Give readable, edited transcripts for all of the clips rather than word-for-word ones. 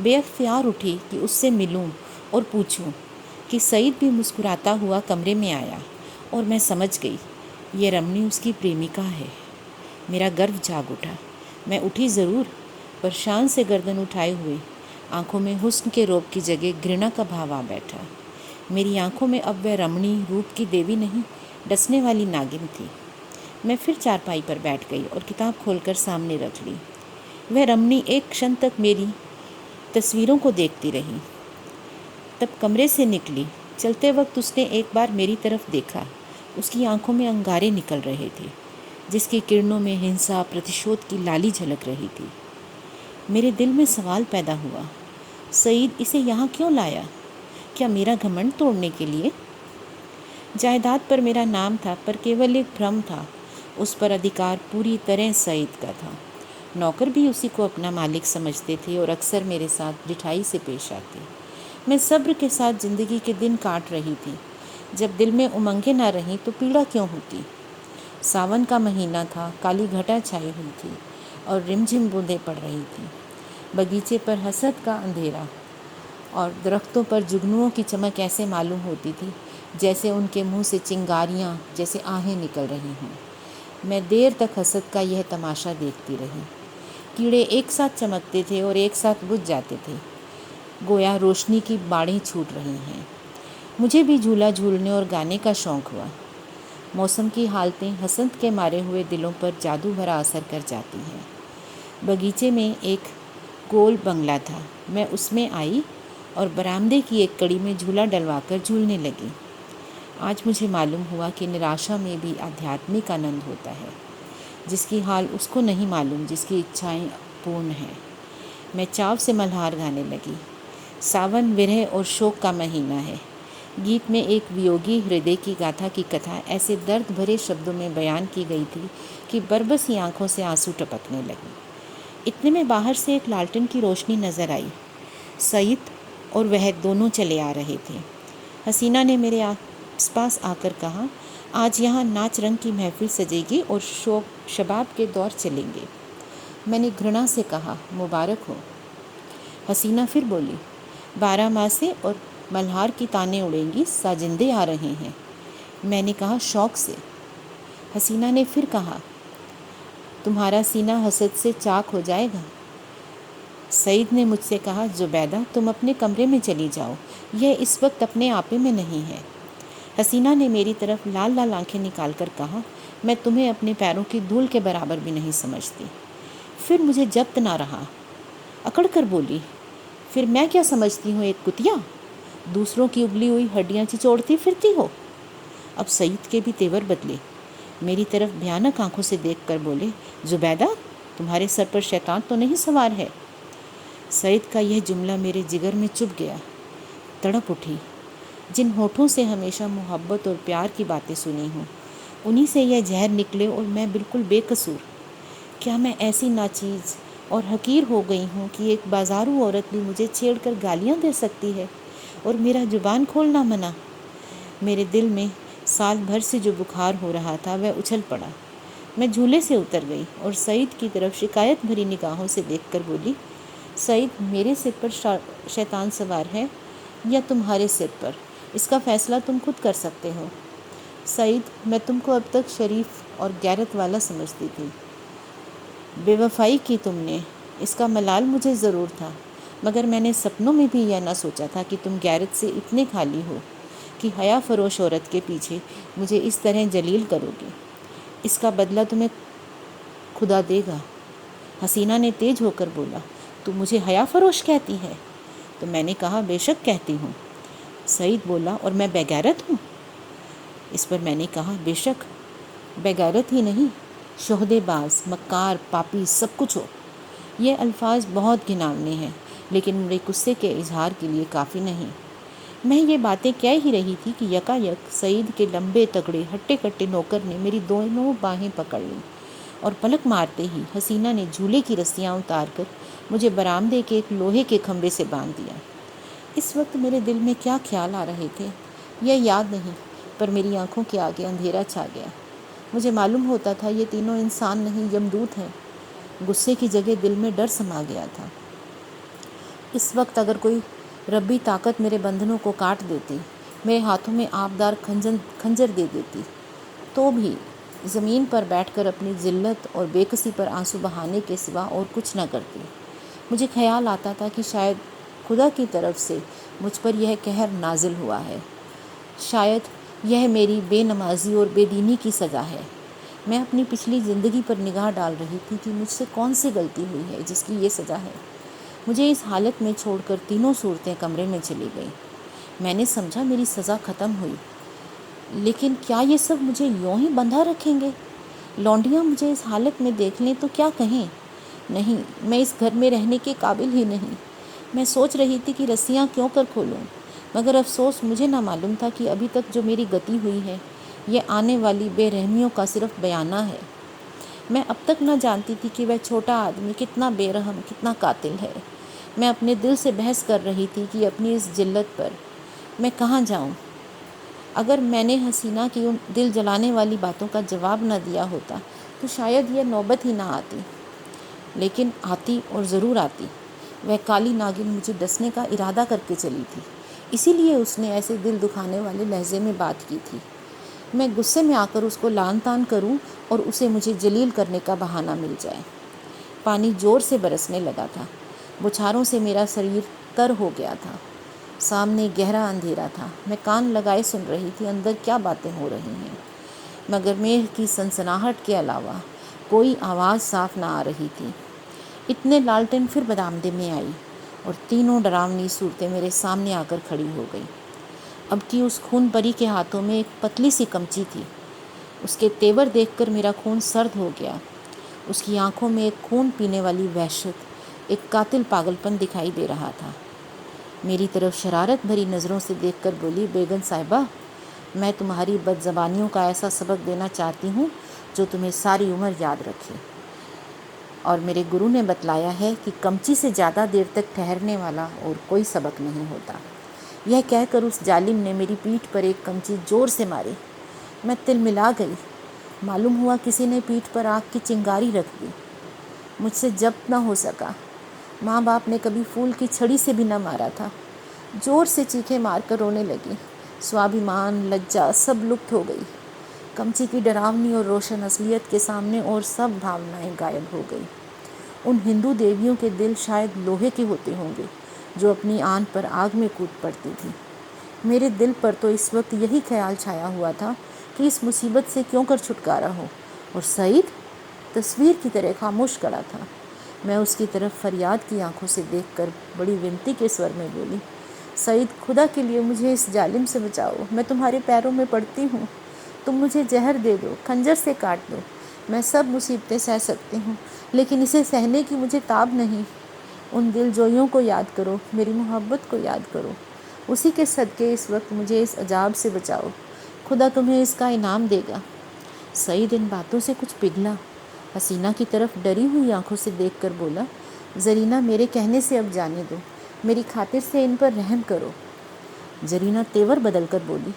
بے اختیار اٹھی کہ اس سے ملوں اور پوچھوں کہ سعید بھی مسکراتا ہوا کمرے میں آیا، اور میں سمجھ گئی یہ رمنی اس کی پریمکا ہے۔ میرا گرو جاگ اٹھا۔ میں اٹھی ضرور، پر شان سے گردن اٹھائے ہوئے، آنکھوں میں حسن کے روب کی جگہ گھرنا کا بھاو آ بیٹھا۔ میری آنکھوں میں اب وہ رمنی روپ کی دیوی نہیں، ڈسنے والی ناگن تھی۔ میں پھر چارپائی پر بیٹھ گئی اور کتاب کھول کر سامنے رکھ لی۔ وہ رمنی ایک کھشن تک میری تصویروں کو دیکھتی رہی، تب کمرے سے نکلی۔ چلتے وقت اس نے ایک بار میری طرف دیکھا۔ اس کی آنکھوں میں انگارے نکل رہے تھے، جس کی کرنوں میں ہنسا پرتیشودھ کی لالی جھلک رہی تھی۔ میرے دل میں سوال پیدا ہوا، سعید اسے یہاں کیوں لایا؟ کیا میرا گھمنڈ توڑنے کے لیے؟ جائیداد پر میرا نام تھا، پر کیول ایک بھرم تھا۔ اس پر ادھیکار پوری طرح سعید کا تھا۔ نوکر بھی اسی کو اپنا مالک سمجھتے تھے اور اکثر میرے ساتھ ڈٹھائی سے پیش آتے۔ میں صبر کے ساتھ زندگی کے دن کاٹ رہی تھی۔ جب دل میں امنگیں نہ رہیں تو پیڑا کیوں ہوتی؟ ساون کا مہینہ تھا، کالی گھٹا چھائی ہوئی تھی اور رم جھم بوندیں پڑ رہی تھیں۔ بگیچے پر حسد کا اندھیرا اور درختوں پر جگنوؤں کی چمک ایسے معلوم ہوتی تھی جیسے ان کے منہ سے چنگاریاں، جیسے آہیں نکل رہی ہوں۔ میں دیر تک حسد کا یہ تماشا دیکھتی رہی۔ کیڑے ایک ساتھ چمکتے تھے اور ایک ساتھ بجھ جاتے تھے، گویا روشنی کی باڑیں چھوٹ رہی ہیں۔ مجھے بھی جھولا جھولنے اور گانے کا شوق ہوا۔ موسم کی حالتیں حسد کے مارے ہوئے دلوں پر جادو بھرا اثر کر جاتی ہیں۔ بگیچے میں ایک گول بنگلہ تھا۔ میں اس میں آئی اور برآمدے کی ایک کڑی میں جھولا ڈلوا کر جھولنے لگی۔ آج مجھے معلوم ہوا کہ نراشا میں بھی آدھیاتمک آنند ہوتا ہے، جس کی حال اس کو نہیں معلوم جس کی اچھائیں پورن ہیں۔ میں چاو سے ملہار گانے لگی۔ ساون ورہ اور شوق کا مہینہ ہے۔ گیت میں ایک ویوگی ہردے کی گاتھا کی کتھا ایسے درد بھرے شبدوں میں بیان کی گئی تھی کہ بربسی آنکھوں سے آنسو ٹپکنے لگے۔ اتنے میں باہر سے ایک لالٹن کی روشنی نظر آئی۔ سعید اور وہ دونوں چلے آ رہے تھے۔ حسینہ نے میرے آس پاس آ کر کہا، آج یہاں ناچ رنگ کی محفل سجے گی اور شباب کے دور چلیں گے۔ میں نے گھرنا سے کہا، مبارک ہو۔ حسینہ پھر بولی، 12 ماسے اور ملہار کی تانیں اڑیں گی، ساجندے آ رہے ہیں۔ میں نے کہا، شوق سے۔ حسینہ نے پھر کہا، تمہارا سینہ حسد سے چاک ہو جائے گا۔ سعید نے مجھ سے کہا، زبیدہ تم اپنے کمرے میں چلی جاؤ، یہ اس وقت اپنے آپے میں نہیں ہے۔ حسینہ نے میری طرف لال لال آنکھیں نکال کر کہا، میں تمہیں اپنے پیروں کی دھول کے برابر بھی نہیں سمجھتی۔ پھر مجھے جبت نہ رہا، اکڑ کر بولی، پھر میں کیا سمجھتی ہوں، ایک کتیا؟ دوسروں کی ابلی ہوئی ہڈیاں چچوڑتی پھرتی ہو؟ اب سعید کے بھی تیور بدلے، میری طرف بھیانک آنکھوں سے دیکھ کر بولے، زبیدہ تمہارے سر پر شیطان تو نہیں سوار ہے؟ سعید کا یہ جملہ میرے جگر میں چبھ گیا۔ تڑپ اٹھی۔ جن ہونٹوں سے ہمیشہ محبت اور پیار کی باتیں سنی ہوں، انہی سے یہ زہر نکلے اور میں بالکل بے قصور۔ کیا میں ایسی ناچیز اور حقیر ہو گئی ہوں کہ ایک بازارو عورت بھی مجھے چھیڑ کر گالیاں دے سکتی ہے اور میرا زبان کھولنا منع؟ میرے دل میں سال بھر سے جو بخار ہو رہا تھا وہ اچھل پڑا۔ میں جھولے سے اتر گئی اور سعید کی طرف شکایت بھری نگاہوں سے دیکھ کر بولی، سعید میرے سر پر شیطان سوار ہے یا تمہارے سر پر، اس کا فیصلہ تم خود کر سکتے ہو۔ سعید میں تم کو اب تک شریف اور غیرت والا سمجھتی تھی، بے وفائی کی تم نے، اس کا ملال مجھے ضرور تھا، مگر میں نے سپنوں میں بھی یہ نہ سوچا تھا کہ تم غیرت سے اتنے خالی ہو کہ حیا فروش عورت کے پیچھے مجھے اس طرح ذلیل کرو گے۔ اس کا بدلہ تمہیں خدا دے گا۔ حسینہ نے تیز ہو کر بولا، تو مجھے حیا فروش کہتی ہے؟ تو میں نے کہا، بے شک کہتی ہوں۔ سعید بولا، اور میں بے غیرت ہوں؟ اس پر میں نے کہا، بے شک، بے غیرت ہی نہیں، شہدے باز، مکار، پاپی، سب کچھ ہو۔ یہ الفاظ بہت گھناونے ہیں، لیکن میرے غصے کے اظہار کے لیے کافی نہیں۔ میں یہ باتیں کہہ ہی رہی تھی کہ یکایک سعید کے لمبے تگڑے ہٹے کٹے نوکر نے میری دونوں باہیں پکڑ لیں اور پلک مارتے ہی حسینہ نے جھولے کی رسیاں اتار کر مجھے برآمدے کے ایک لوہے کے کھمبے سے باندھ دیا۔ اس وقت میرے دل میں کیا خیال آ رہے تھے یہ یاد نہیں، پر میری آنکھوں کے آگے اندھیرا چھا گیا۔ مجھے معلوم ہوتا تھا یہ تینوں انسان نہیں، یمدوت ہیں۔ غصے کی جگہ دل میں ڈر سما گیا تھا۔ اس وقت اگر کوئی ربی طاقت میرے بندھنوں کو کاٹ دیتی، میرے ہاتھوں میں آبدار کھنجر دے دیتی، تو بھی زمین پر بیٹھ کر اپنی ذلت اور بے کسی پر آنسو بہانے کے سوا اور کچھ نہ کرتی۔ مجھے خیال آتا تھا کہ شاید خدا کی طرف سے مجھ پر یہ قہر نازل ہوا ہے، شاید یہ میری بے نمازی اور بے دینی کی سزا ہے۔ میں اپنی پچھلی زندگی پر نگاہ ڈال رہی تھی کہ مجھ سے کون سی غلطی ہوئی ہے جس کی یہ سزا ہے۔ مجھے اس حالت میں چھوڑ کر تینوں صورتیں کمرے میں چلی گئیں۔ میں نے سمجھا میری سزا ختم ہوئی، لیکن کیا یہ سب مجھے یوں ہی بندھا رکھیں گے؟ لونڈیاں مجھے اس حالت میں دیکھ لیں تو کیا کہیں؟ نہیں، میں اس گھر میں رہنے کے قابل ہی نہیں۔ میں سوچ رہی تھی کہ رسیاں کیوں کر کھولوں، مگر افسوس مجھے نہ معلوم تھا کہ ابھی تک جو میری گتی ہوئی ہے یہ آنے والی بے رحمیوں کا صرف بیانہ ہے۔ میں اب تک نہ جانتی تھی کہ وہ چھوٹا آدمی کتنا بے رحم، کتنا قاتل ہے۔ میں اپنے دل سے بحث کر رہی تھی کہ اپنی اس ذلت پر میں کہاں جاؤں۔ اگر میں نے حسینہ کی ان دل جلانے والی باتوں کا جواب نہ دیا ہوتا تو شاید یہ نوبت ہی نہ آتی، لیکن آتی اور ضرور آتی۔ وہ کالی ناگن مجھے ڈسنے کا ارادہ کر کے چلی تھی، اسی لیے اس نے ایسے دل دکھانے والے لہجے میں بات کی تھی۔ میں غصے میں آ کر اس کو لعن طعن کروں اور اسے مجھے ذلیل کرنے کا بہانہ مل جائے۔ پانی زور سے برسنے لگا تھا، بچھاروں سے میرا شریر تر ہو گیا تھا۔ سامنے گہرا اندھیرا تھا، میں کان لگائے سن رہی تھی اندر کیا باتیں ہو رہی ہیں، مگر میگھ کی سنسناہٹ کے علاوہ کوئی آواز صاف نہ آ رہی تھی۔ اتنے لالٹن پھر برآمدے میں آئی اور تینوں ڈراؤنی صورتیں میرے سامنے آ کر کھڑی ہو گئی۔ اب کی اس خون پری کے ہاتھوں میں ایک پتلی سی کمچی تھی۔ اس کے تیور دیکھ کر میرا خون سرد ہو گیا۔ اس کی آنکھوں میں ایک خون پینے والی وحشت، ایک قاتل پاگل پن دکھائی دے رہا تھا۔ میری طرف شرارت بھری نظروں سے دیکھ کر بولی، بیگم صاحبہ، میں تمہاری بد زبانیوں کا ایسا سبق دینا چاہتی ہوں جو تمہیں ساری عمر یاد رکھے۔ اور میرے گرو نے بتلایا ہے کہ کمچی سے زیادہ دیر تک ٹھہرنے والا اور کوئی سبق نہیں ہوتا۔ یہ کہہ کر اس ظالم نے میری پیٹھ پر ایک کمچی زور سے ماری۔ میں تلملا گئی۔ معلوم ہوا کسی نے پیٹھ پر آگ کی چنگاری رکھ دی۔ مجھ سے ضبط نہ ہو سکا۔ ماں باپ نے کبھی پھول کی چھڑی سے بھی نہ مارا تھا۔ زور سے چیخیں مار کر رونے لگی۔ سوابھیمان، لجا سب لپت ہو گئی۔ کمچی کی ڈراؤنی اور روشن اصلیت کے سامنے اور سب بھاونائیں غائب ہو گئی۔ ان ہندو دیویوں کے دل شاید لوہے کے ہوتے ہوں گے جو اپنی آن پر آگ میں کود پڑتی تھی۔ میرے دل پر تو اس وقت یہی خیال چھایا ہوا تھا کہ اس مصیبت سے کیوں کر چھٹکارا ہو، اور سعید تصویر کی طرح خاموش کھڑا تھا۔ میں اس کی طرف فریاد کی آنکھوں سے دیکھ کر بڑی ونتی کے سور میں بولی، سعید، خدا کے لیے مجھے اس ظالم سے بچاؤ، میں تمہارے پیروں میں پڑتی ہوں، تم مجھے زہر دے دو، خنجر سے کاٹ دو، میں سب مصیبتیں سہ سکتی ہوں، لیکن اسے سہنے کی مجھے تاب نہیں۔ ان دل جوئیوں کو یاد کرو، میری محبت کو یاد کرو، اسی کے صدقے اس وقت مجھے اس عذاب سے بچاؤ، خدا تمہیں اس کا انعام دے گا۔ سعید ان باتوں سے کچھ پگھلا، حسینہ کی طرف ڈری ہوئی آنکھوں سے دیکھ کر بولا، زرینہ، میرے کہنے سے اب جانے دو، میری خاطر سے ان پر رحم کرو۔ زرینہ تیور بدل کر بولی،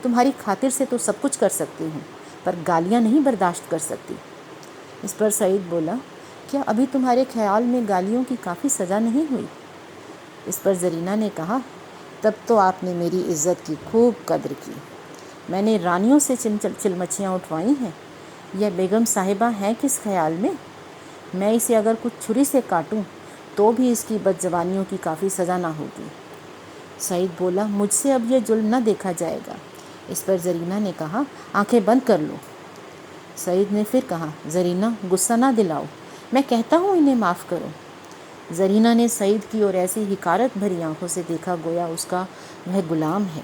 تمہاری خاطر سے تو سب کچھ کر سکتی ہوں، پر گالیاں نہیں برداشت کر سکتی۔ اس پر سعید بولا، کیا ابھی تمہارے خیال میں گالیوں کی کافی سزا نہیں ہوئی؟ اس پر زرینہ نے کہا، تب تو آپ نے میری عزت کی خوب قدر کی۔ میں نے رانیوں سے چلمچیاں اٹھوائی ہیں، یہ بیگم صاحبہ ہیں کس خیال میں؟ میں اسے اگر کچھ چھری سے کاٹوں تو بھی اس کی بد زبانیوں کی کافی سزا نہ ہوگی۔ سعید بولا، مجھ سے اب یہ ظلم نہ دیکھا جائے گا۔ اس پر زرینہ نے کہا، آنکھیں بند کر لو۔ سعید نے پھر کہا، زرینہ، غصہ نہ دلاؤ، میں کہتا ہوں انہیں معاف کرو۔ زرینہ نے سعید کی اور ایسی حقارت بھری آنکھوں سے دیکھا گویا اس کا وہ غلام ہے۔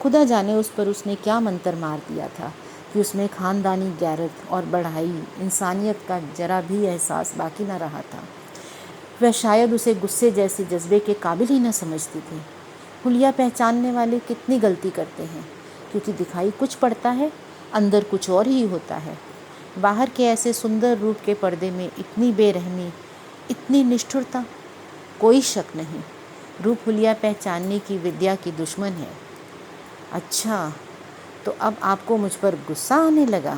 خدا جانے اس پر اس نے کیا منتر مار دیا تھا کہ اس میں خاندانی غیرت اور بڑھائی، انسانیت کا ذرا بھی احساس باقی نہ رہا تھا۔ وہ شاید اسے غصے جیسے جذبے کے قابل ہی نہ سمجھتی تھی۔ حلیہ پہچاننے والے کتنی غلطی کرتے ہیں، کیونکہ دکھائی کچھ پڑتا ہے، اندر کچھ اور ہی ہوتا ہے۔ باہر کے ایسے سندر روپ کے پردے میں اتنی بے رحمی، اتنی نشٹرتا، کوئی شک نہیں، روپ حلیہ پہچاننے کی ودیا کی دشمن ہے۔ اچھا، تو اب آپ کو مجھ پر غصہ آنے لگا؟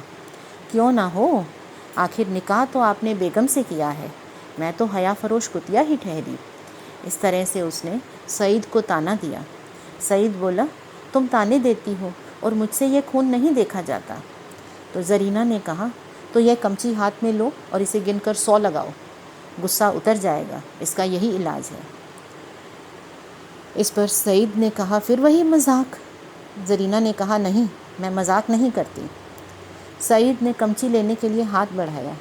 کیوں نہ ہو، آخر نکاح تو آپ نے بیگم سے کیا ہے، میں تو حیا فروش کتیا ہی ٹھہری۔ اس طرح سے اس نے سعید کو طعنہ دیا۔ سعید بولا، تم طعنے دیتی ہو اور مجھ سے یہ خون نہیں دیکھا جاتا۔ تو زرینہ نے کہا، تو یہ کمچی ہاتھ میں لو اور اسے گن کر 100 لگاؤ، غصہ اتر جائے گا، اس کا یہی علاج ہے۔ اس پر سعید نے کہا، پھر وہی مذاق۔ زرینہ نے کہا، نہیں، میں مذاق نہیں کرتی۔ سعید نے کمچی لینے کے لیے ہاتھ بڑھایا،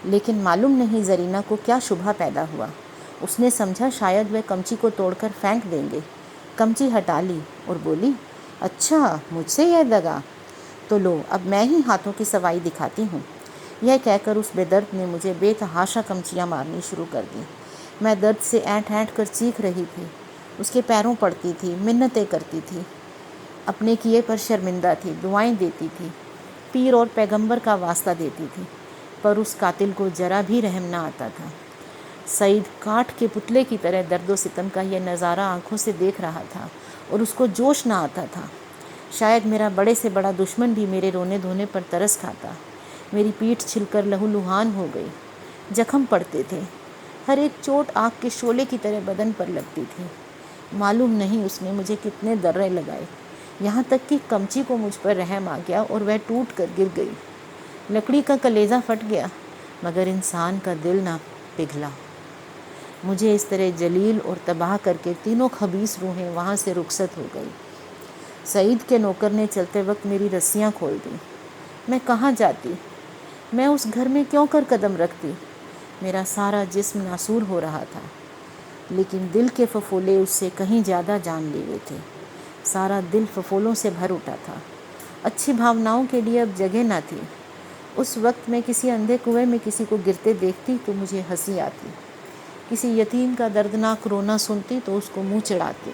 لیکن معلوم نہیں زرینہ کو کیا شبہ پیدا ہوا۔ اس نے سمجھا شاید وہ کمچی کو توڑ کر پھینک دیں گے۔ کمچی ہٹا لی اور بولی، اچھا مجھ سے یہ دگا، تو لو اب میں ہی ہاتھوں کی صفائی دکھاتی ہوں۔ یہ کہہ کر اس بے درد نے مجھے بے تحاشا کمچیاں مارنی شروع کر دیں۔ میں درد سے اینٹ اینٹ کر چیخ رہی تھی، اس کے پیروں پڑتی تھی، منتیں کرتی تھی، اپنے کیے پر شرمندہ تھی، دعائیں دیتی تھی، پیر اور پیغمبر کا واسطہ دیتی تھی، پر اس قاتل کو ذرا بھی رحم نہ آتا تھا۔ سعید کاٹھ کے پتلے کی طرح درد و ستم کا یہ نظارہ آنکھوں سے دیکھ رہا تھا اور اس کو جوش نہ آتا تھا۔ شاید میرا بڑے سے بڑا دشمن بھی میرے رونے دھونے پر ترس کھاتا۔ میری پیٹھ چھل کر لہو لہان ہو گئی، زخم پڑتے تھے، ہر ایک چوٹ آگ کے شعلے کی طرح بدن پر لگتی تھی۔ معلوم نہیں اس نے مجھے کتنے درے لگائے، یہاں تک کہ کمچی کو مجھ پر رحم آ گیا اور وہ ٹوٹ کر گر گئی۔ لکڑی کا کلیجہ پھٹ گیا مگر انسان کا دل نہ پگھلا۔ مجھے اس طرح جلیل اور تباہ کر کے تینوں خبیث روحیں وہاں سے رخصت ہو گئی۔ سعید کے نوکر نے چلتے وقت میری رسیاں کھول دیں۔ میں کہاں جاتی؟ میں اس گھر میں کیوں کر قدم رکھتی؟ میرا سارا جسم ناسور ہو رہا تھا، لیکن دل کے ففولے اس سے کہیں زیادہ جان لیے تھے۔ سارا دل ففولوں سے بھر اٹھا تھا۔ اچھی بھاوناؤں کے لیے اب جگہ نہ تھی۔ اس وقت میں کسی اندھے کنویں میں کسی کو گرتے دیکھتی تو مجھے ہنسی آتی، کسی یتیم کا دردناک رونا سنتی تو اس کو منہ چڑھاتی۔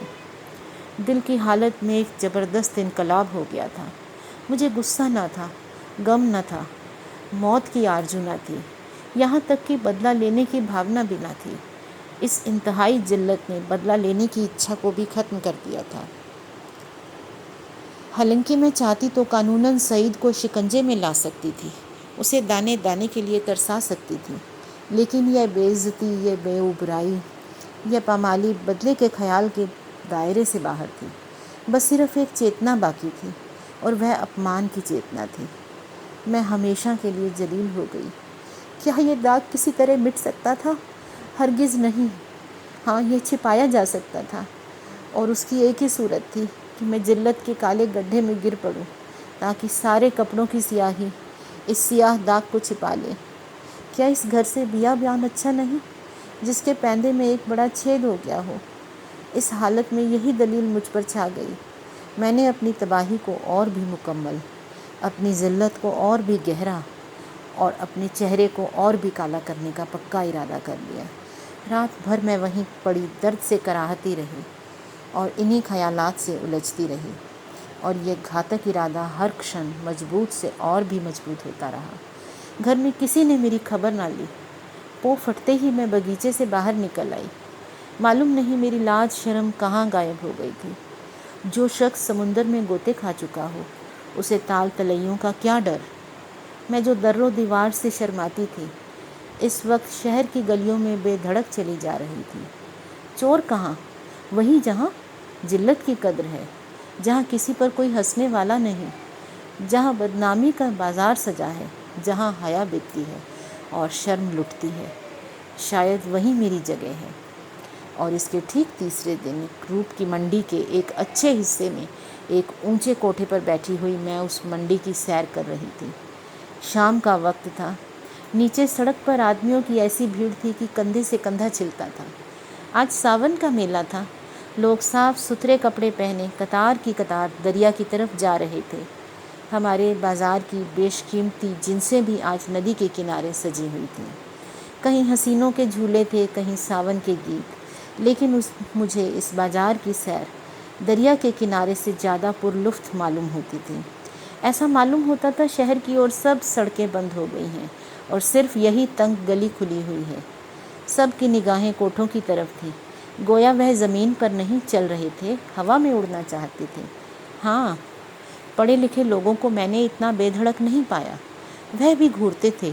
دل کی حالت میں ایک زبردست انقلاب ہو گیا تھا۔ مجھے غصہ نہ تھا، غم نہ تھا، موت کی آرزو نہ تھی، یہاں تک کہ بدلہ لینے کی بھاونا بھی نہ تھی۔ اس انتہائی ذلت نے بدلہ لینے کی اچھا کو بھی ختم کر دیا تھا۔ حالانکہ میں چاہتی تو قانوناً سعید کو شکنجے میں لا سکتی تھی، اسے دانے دانے کے لیے ترسا سکتی تھی، لیکن یہ بے عزتی، یہ بے اوبرائی، یہ پامالی بدلے کے خیال کے دائرے سے باہر تھی۔ بس صرف ایک چیتنا باقی تھی اور وہ اپمان کی چیتنا تھی۔ میں ہمیشہ کے لیے ذلیل ہو گئی۔ کیا یہ داغ کسی طرح مٹ سکتا تھا؟ ہرگز نہیں۔ ہاں، یہ چھپایا جا سکتا تھا، اور اس کی ایک ہی صورت تھی کہ میں ذلت کے کالے گڈھے میں گر پڑوں تاکہ سارے کپڑوں کی سیاہی اس سیاہ داغ کو چھپا لے۔ کیا اس گھر سے بیابان اچھا نہیں جس کے پیندے میں ایک بڑا چھید ہو گیا ہو؟ اس حالت میں یہی دلیل مجھ پر چھا گئی۔ میں نے اپنی تباہی کو اور بھی مکمل، اپنی ذلت کو اور بھی گہرا اور اپنے چہرے کو اور بھی کالا کرنے کا پکا ارادہ کر لیا۔ رات بھر میں وہیں پڑی درد سے کراہتی رہی اور انہی خیالات سے الجھتی رہی، اور یہ گھاتک ارادہ ہر کشن مضبوط سے اور بھی مضبوط ہوتا رہا۔ گھر میں کسی نے میری خبر نہ لی۔ پو پھٹتے ہی میں باغیچے سے باہر نکل آئی۔ معلوم نہیں میری لاج شرم کہاں غائب ہو گئی تھی۔ جو شخص سمندر میں گوتے کھا چکا ہو اسے تال تلئیوں کا کیا ڈر؟ میں جو در و دیوار سے شرماتی تھی اس وقت شہر کی گلیوں میں بے دھڑک چلی جا رہی تھی۔ چور کہاں؟ وہی جہاں ذلت کی قدر ہے، جہاں کسی پر کوئی ہنسنے والا نہیں، جہاں بدنامی کا بازار سجا ہے، جہاں حیا بکتی ہے اور شرم لٹتی ہے۔ شاید وہی میری جگہ ہے۔ اور اس کے ٹھیک تیسرے دن روپ کی منڈی کے ایک اچھے حصے میں ایک اونچے کوٹھے پر بیٹھی ہوئی میں اس منڈی کی سیر کر رہی تھی۔ شام کا وقت تھا۔ نیچے سڑک پر آدمیوں کی ایسی بھیڑ تھی کہ کندھے سے کندھا چلتا تھا۔ آج ساون کا میلہ تھا۔ لوگ صاف ستھرے کپڑے پہنے قطار کی قطار دریا کی طرف جا رہے تھے۔ ہمارے بازار کی بیش قیمتی جنسیں بھی آج ندی کے کنارے سجی ہوئی تھیں۔ کہیں حسینوں کے جھولے تھے، کہیں ساون کے گیت، لیکن مجھے اس بازار کی سیر دریا کے کنارے سے زیادہ پرلطف معلوم ہوتی تھی۔ ایسا معلوم ہوتا تھا شہر کی اور سب سڑکیں بند ہو گئی ہیں اور صرف یہی تنگ گلی کھلی ہوئی ہے۔ سب کی نگاہیں کوٹھوں کی طرف تھیں، گویا وہ زمین پر نہیں چل رہے تھے، ہوا میں اڑنا چاہتے تھے۔ ہاں، پڑھے لکھے لوگوں کو میں نے اتنا بے دھڑک نہیں پایا۔ وہ بھی گھورتے تھے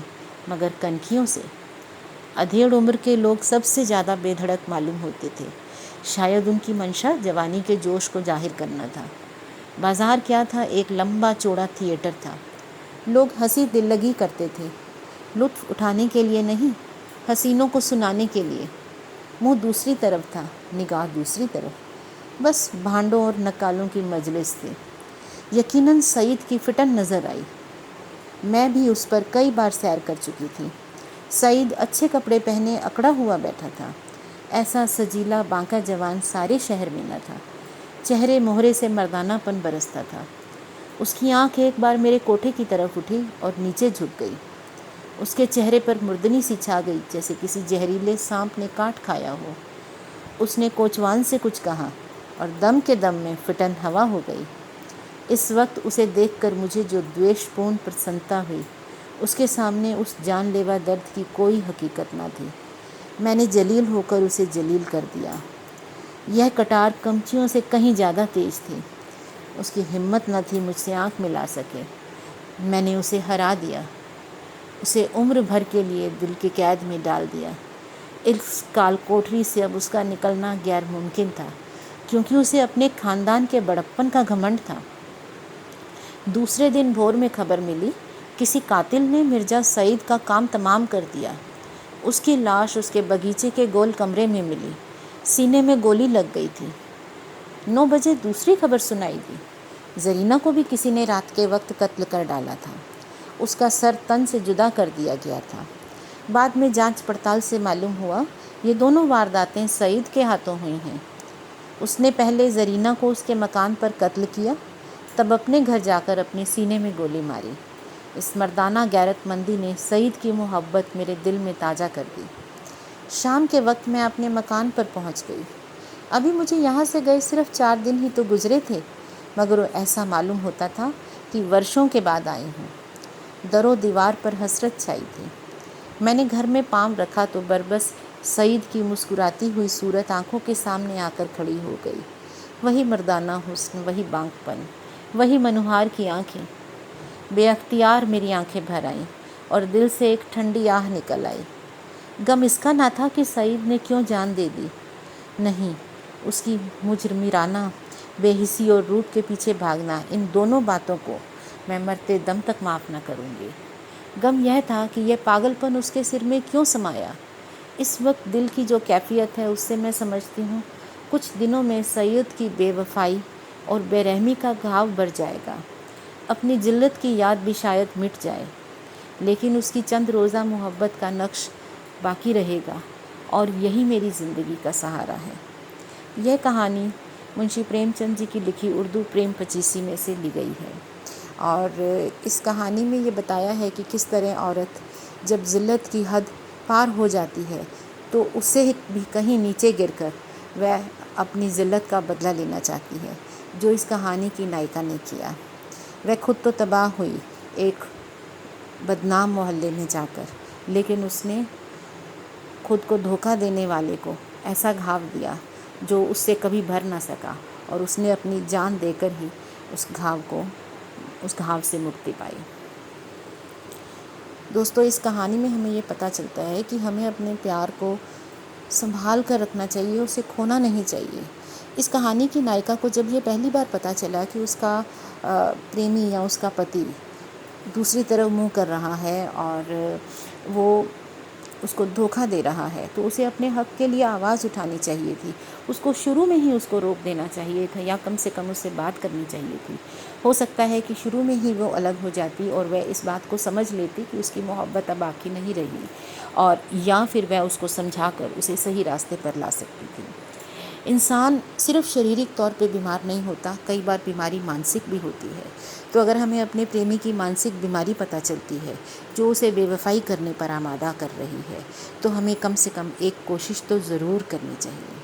مگر کنکھیوں سے۔ ادھیڑ عمر کے لوگ سب سے زیادہ بے دھڑک معلوم ہوتے تھے۔ شاید ان کی منشا جوانی کے جوش کو ظاہر کرنا تھا۔ بازار کیا تھا، ایک لمبا چوڑا تھیٹر تھا۔ لوگ ہنسی دل لگی کرتے تھے، لطف اٹھانے کے لیے نہیں، حسینوں کو سنانے کے لیے۔ منہ دوسری طرف تھا، نگاہ دوسری طرف، بس بھانڈوں اور نکالوں کی مجلس تھی۔ یقیناً سعید کی فٹن نظر آئی۔ میں بھی اس پر کئی بار سیر کر چکی تھی۔ سعید اچھے کپڑے پہنے اکڑا ہوا بیٹھا تھا۔ ایسا سجیلا بانکا جوان سارے شہر میں نہ تھا۔ چہرے مہرے سے مردانہ پن برستا تھا۔ اس کی آنکھ ایک بار میرے کوٹھے کی طرف اٹھی اور نیچے جھک گئی۔ اس کے چہرے پر مردنی سی چھا گئی، جیسے کسی زہریلے سانپ نے کاٹ کھایا ہو۔ اس نے کوچوان سے کچھ کہا اور دم کے دم میں فٹن ہوا ہو گئی۔ اس وقت اسے دیکھ کر مجھے جو دویش پورن پرسنتا ہوئی، اس کے سامنے اس جان لیوا درد کی کوئی حقیقت نہ تھی۔ میں نے جلیل ہو کر اسے جلیل کر دیا۔ یہ کٹار کمچیوں سے کہیں زیادہ تیز تھی۔ اس کی ہمت نہ تھی مجھ سے آنکھ ملا سکے۔ میں نے اسے ہرا دیا، اسے عمر بھر کے لیے دل کے قید میں ڈال دیا۔ اس کال کوٹری سے اب اس کا نکلنا غیر ممکن تھا، کیونکہ اسے اپنے خاندان کے بڑپن کا گھمنڈ تھا۔ دوسرے دن بھور میں خبر ملی، کسی قاتل نے مرزا سعید کا کام تمام کر دیا۔ اس کی لاش اس کے باغیچے کے گول کمرے میں ملی، سینے میں گولی لگ گئی تھی۔ 9 بجے دوسری خبر سنائی دی، زرینہ کو بھی کسی نے رات کے وقت قتل کر ڈالا تھا۔ اس کا سر تن سے جدا کر دیا گیا تھا۔ بعد میں جانچ پڑتال سے معلوم ہوا یہ دونوں وارداتیں سعید کے ہاتھوں ہوئی ہیں۔ اس نے پہلے زرینہ کو اس کے مکان پر قتل کیا، تب اپنے گھر جا کر اپنے سینے میں گولی ماری۔ اس مردانہ غیرت مندی نے سعید کی محبت میرے دل میں تازہ کر دی۔ شام کے وقت میں اپنے مکان پر پہنچ گئی۔ ابھی مجھے یہاں سے گئے صرف 4 دن ہی تو گزرے تھے، مگر ایسا معلوم ہوتا تھا کہ ورشوں کے بعد آئی ہوں۔ در و دیوار پر حسرت چھائی تھی۔ میں نے گھر میں پاؤں رکھا تو بربس سعید کی مسکراتی ہوئی صورت آنکھوں کے سامنے آ کر کھڑی ہو گئی۔ وہی مردانہ حسن، وہی بانک پن، وہی منوہار کی آنکھیں۔ بے اختیار میری آنکھیں بھر آئیں اور دل سے ایک ٹھنڈی آہ نکل آئی۔ غم اس کا نہ تھا کہ سعید نے کیوں جان دے دی، نہیں، اس کی مجرمانہ بے حسی اور روپ کے پیچھے بھاگنا، ان دونوں باتوں کو میں مرتے دم تک معاف نہ کروں گی۔ غم یہ تھا کہ یہ پاگل پن اس کے سر میں کیوں سمایا۔ اس وقت دل کی جو کیفیت ہے، اس سے میں سمجھتی ہوں کچھ دنوں میں سعید کی بے وفائی اور بے رحمی کا گھاؤ بڑھ جائے گا۔ اپنی ذلت کی یاد بھی شاید مٹ جائے، لیکن اس کی چند روزہ محبت کا نقش باقی رہے گا، اور یہی میری زندگی کا سہارا ہے۔ یہ کہانی منشی پریم چند جی کی لکھی اردو پریم پچیسی میں سے لی گئی ہے، اور اس کہانی میں یہ بتایا ہے کہ کس طرح عورت جب ذلت کی حد پار ہو جاتی ہے تو اس سے بھی کہیں نیچے گر کر وہ اپنی ذلت کا بدلہ لینا چاہتی ہے، جو اس کہانی کی نائکا نے کیا۔ وہ خود تو تباہ ہوئی ایک بدنام محلے میں جا کر، لیکن اس نے خود کو دھوکہ دینے والے کو ایسا گھاؤ دیا جو اس سے کبھی بھر نہ سکا، اور اس نے اپنی جان دے کر ہی اس گھاؤ سے مکتی پائی۔ دوستو، اس کہانی میں ہمیں یہ پتہ چلتا ہے کہ ہمیں اپنے پیار کو سنبھال کر رکھنا چاہیے، اسے کھونا نہیں چاہیے۔ اس کہانی کی نائکا کو جب یہ پہلی بار پتہ چلا کہ اس کا پریمی یا اس کا پتی دوسری طرف منہ کر رہا ہے اور وہ اس کو دھوکہ دے رہا ہے، تو اسے اپنے حق کے لیے آواز اٹھانی چاہیے تھی۔ اس کو شروع میں ہی اس کو روک دینا چاہیے تھا، یا کم سے کم اس سے بات کرنی چاہیے تھی۔ ہو سکتا ہے کہ شروع میں ہی وہ الگ ہو جاتی اور وہ اس بات کو سمجھ لیتی کہ اس کی محبت اب باقی نہیں رہی، اور یا پھر وہ اس کو سمجھا کر اسے صحیح راستے پر لا سکتی تھی۔ انسان صرف شریرک طور پہ بیمار نہیں ہوتا، کئی بار بیماری مانسک بھی ہوتی ہے۔ تو اگر ہمیں اپنے پریمی کی مانسک بیماری پتہ چلتی ہے جو اسے بے وفائی کرنے پر آمادہ کر رہی ہے، تو ہمیں کم سے کم ایک کوشش تو ضرور کرنی چاہیے۔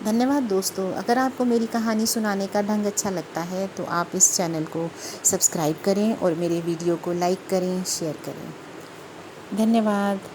دھنیہ واد دوستو، اگر آپ کو میری کہانی سنانے کا ڈھنگ اچھا لگتا ہے تو آپ اس چینل کو سبسکرائب کریں اور میرے ویڈیو کو لائک کریں، شیئر کریں۔ دھنیہ واد۔